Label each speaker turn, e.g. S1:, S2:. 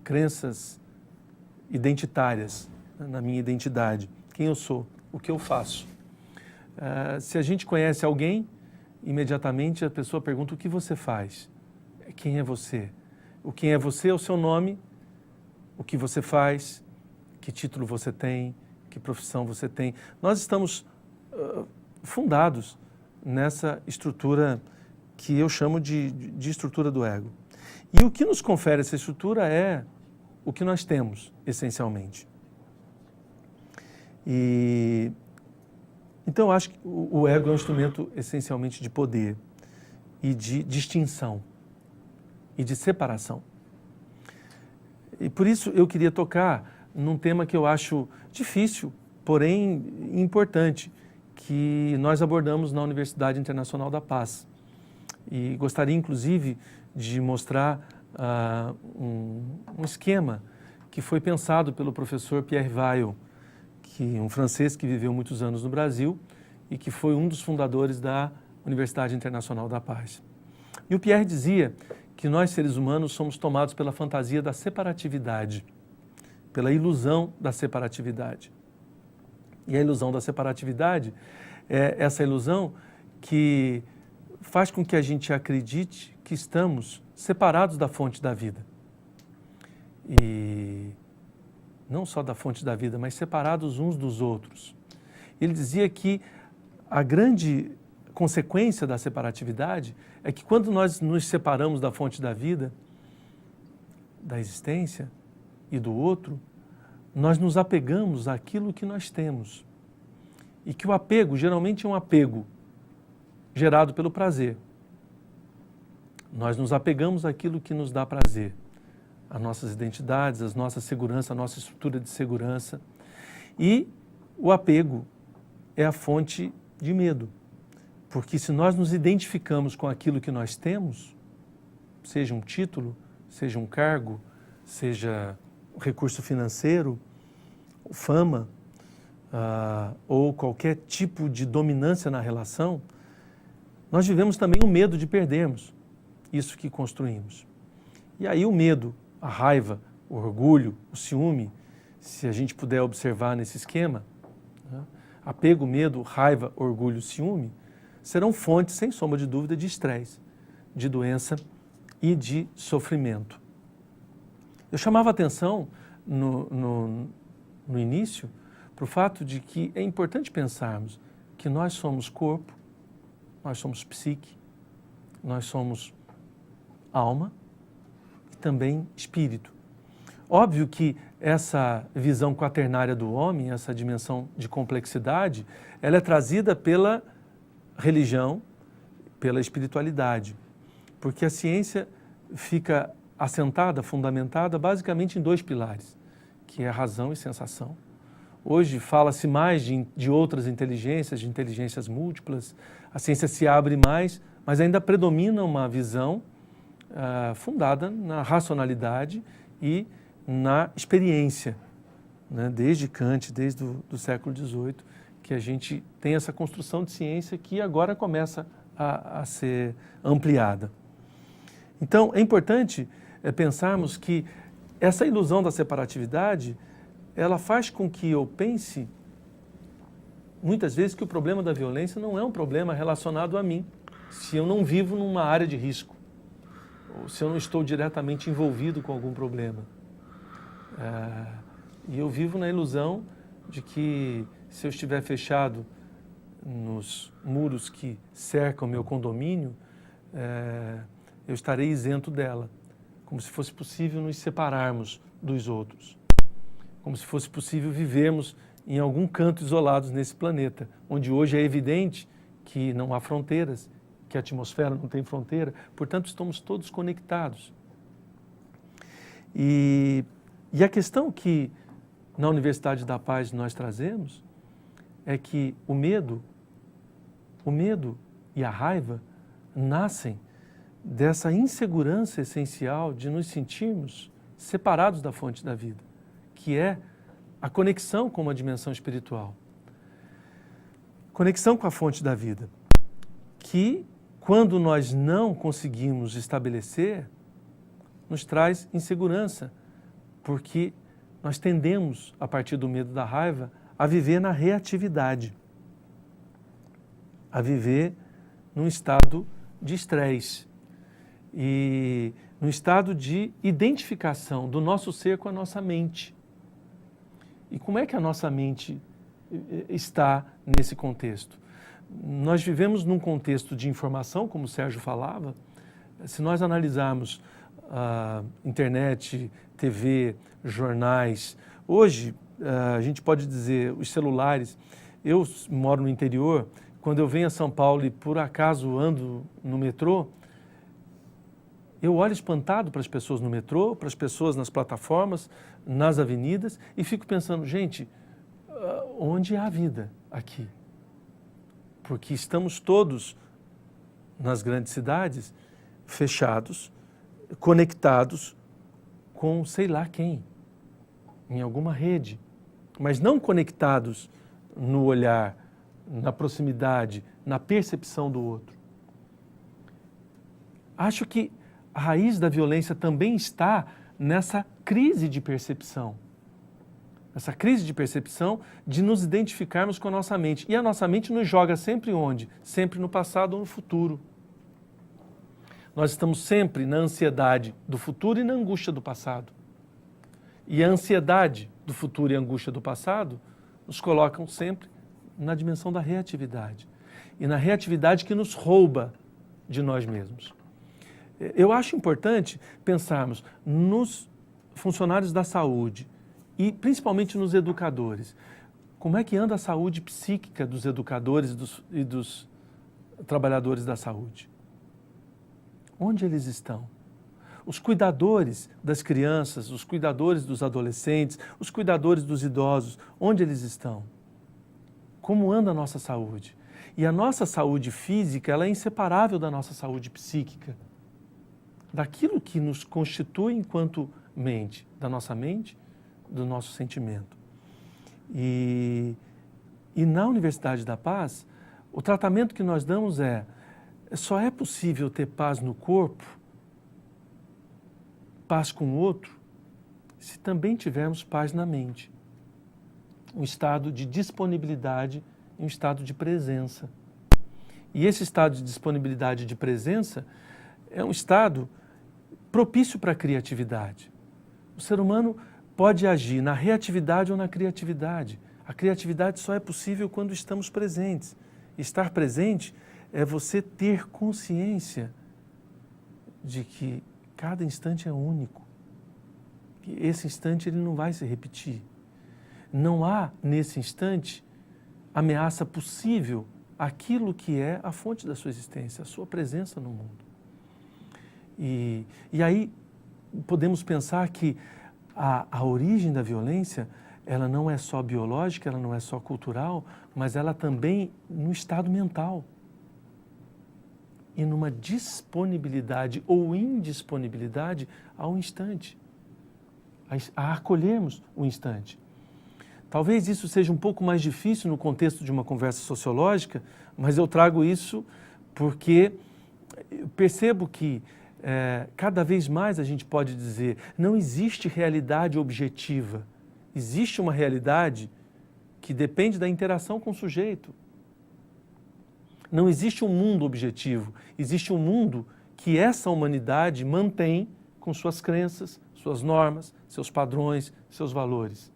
S1: crenças identitárias, na minha identidade. Quem eu sou, o que eu faço. Se a gente conhece alguém, imediatamente a pessoa pergunta o que você faz. Quem é você? O quem é você é o seu nome, o que você faz, que título você tem, que profissão você tem. Nós estamos fundados nessa estrutura que eu chamo de estrutura do ego. E o que nos confere essa estrutura é o que nós temos, essencialmente. Então, eu acho que o ego é um instrumento essencialmente de poder e de distinção e de separação. E por isso eu queria tocar num tema que eu acho difícil, porém importante, que nós abordamos na Universidade Internacional da Paz. E gostaria, inclusive, de mostrar um esquema que foi pensado pelo professor Pierre Weil, um francês que viveu muitos anos no Brasil e que foi um dos fundadores da Universidade Internacional da Paz. E o Pierre dizia que nós, seres humanos, somos tomados pela fantasia da separatividade, pela ilusão da separatividade. E a ilusão da separatividade é essa ilusão que faz com que a gente acredite que estamos separados da fonte da vida. E não só da fonte da vida, mas separados uns dos outros. Ele dizia que a grande consequência da separatividade é que quando nós nos separamos da fonte da vida, da existência e do outro, nós nos apegamos àquilo que nós temos. E que o apego geralmente é um apego gerado pelo prazer. Nós nos apegamos àquilo que nos dá prazer, às nossas identidades, às nossas seguranças, à nossa estrutura de segurança. E o apego é a fonte de medo, porque se nós nos identificamos com aquilo que nós temos, seja um título, seja um cargo, seja um recurso financeiro, fama, ou qualquer tipo de dominância na relação, nós vivemos também o medo de perdermos isso que construímos. E aí o medo, a raiva, o orgulho, o ciúme, se a gente puder observar nesse esquema, né? Apego, medo, raiva, orgulho, ciúme, serão fontes, sem sombra de dúvida, de estresse, de doença e de sofrimento. Eu chamava a atenção no início para o fato de que é importante pensarmos que nós somos corpo, nós somos psique, nós somos alma e também espírito. Óbvio que essa visão quaternária do homem, essa dimensão de complexidade, ela é trazida pela religião, pela espiritualidade, porque a ciência fica assentada, fundamentada basicamente em dois pilares, que é a razão e sensação. Hoje fala-se mais de outras inteligências, de inteligências múltiplas, a ciência se abre mais, mas ainda predomina uma visão fundada na racionalidade e na experiência, né? Desde Kant, desde o século XVIII, que a gente tem essa construção de ciência que agora começa a ser ampliada. Então, é importante pensarmos que essa ilusão da separatividade, ela faz com que eu pense, muitas vezes, que o problema da violência não é um problema relacionado a mim, se eu não vivo numa área de risco, ou se eu não estou diretamente envolvido com algum problema. E eu vivo na ilusão de que, se eu estiver fechado nos muros que cercam meu condomínio, eu estarei isento dela, como se fosse possível nos separarmos dos outros, como se fosse possível vivermos em algum canto isolados nesse planeta, onde hoje é evidente que não há fronteiras, que a atmosfera não tem fronteira, portanto estamos todos conectados. E a questão que na Universidade da Paz nós trazemos é que o medo e a raiva nascem dessa insegurança essencial de nos sentirmos separados da fonte da vida, que é a conexão com uma dimensão espiritual. Conexão com a fonte da vida, que quando nós não conseguimos estabelecer, nos traz insegurança, porque nós tendemos, a partir do medo da raiva, a viver na reatividade, a viver num estado de estresse e num estado de identificação do nosso ser com a nossa mente. E como é que a nossa mente está nesse contexto? Nós vivemos num contexto de informação, como o Sérgio falava. Se nós analisarmos a internet, TV, jornais, hoje a gente pode dizer os celulares. Eu moro no interior, quando eu venho a São Paulo e por acaso ando no metrô, eu olho espantado para as pessoas no metrô, para as pessoas nas plataformas, nas avenidas e fico pensando, gente, onde há a vida aqui? Porque estamos todos nas grandes cidades fechados, conectados com sei lá quem, em alguma rede, mas não conectados no olhar, na proximidade, na percepção do outro. Acho que a raiz da violência também está nessa crise de percepção. Essa crise de percepção de nos identificarmos com a nossa mente. E a nossa mente nos joga sempre onde? Sempre no passado ou no futuro. Nós estamos sempre na ansiedade do futuro e na angústia do passado. E a ansiedade do futuro e a angústia do passado nos colocam sempre na dimensão da reatividade. E na reatividade que nos rouba de nós mesmos. Eu acho importante pensarmos nos funcionários da saúde e principalmente nos educadores. Como é que anda a saúde psíquica dos educadores e dos trabalhadores da saúde? Onde eles estão? Os cuidadores das crianças, os cuidadores dos adolescentes, os cuidadores dos idosos, onde eles estão? Como anda a nossa saúde? E a nossa saúde física, ela é inseparável da nossa saúde psíquica, daquilo que nos constitui enquanto mente, da nossa mente, do nosso sentimento. E na Universidade da Paz, o tratamento que nós damos só é possível ter paz no corpo, paz com o outro, se também tivermos paz na mente. Um estado de disponibilidade e um estado de presença. E esse estado de disponibilidade e de presença é um estado propício para a criatividade. O ser humano pode agir na reatividade ou na criatividade. A criatividade só é possível quando estamos presentes. Estar presente é você ter consciência de que cada instante é único. Que esse instante ele não vai se repetir. Não há, nesse instante, ameaça possível àquilo que é a fonte da sua existência, a sua presença no mundo. E aí podemos pensar que a origem da violência, ela não é só biológica, ela não é só cultural, mas ela também no estado mental. E numa disponibilidade ou indisponibilidade ao instante, a acolhermos o instante. Talvez isso seja um pouco mais difícil no contexto de uma conversa sociológica, mas eu trago isso porque eu percebo que cada vez mais a gente pode dizer, não existe realidade objetiva, existe uma realidade que depende da interação com o sujeito. Não existe um mundo objetivo, existe um mundo que essa humanidade mantém com suas crenças, suas normas, seus padrões, seus valores.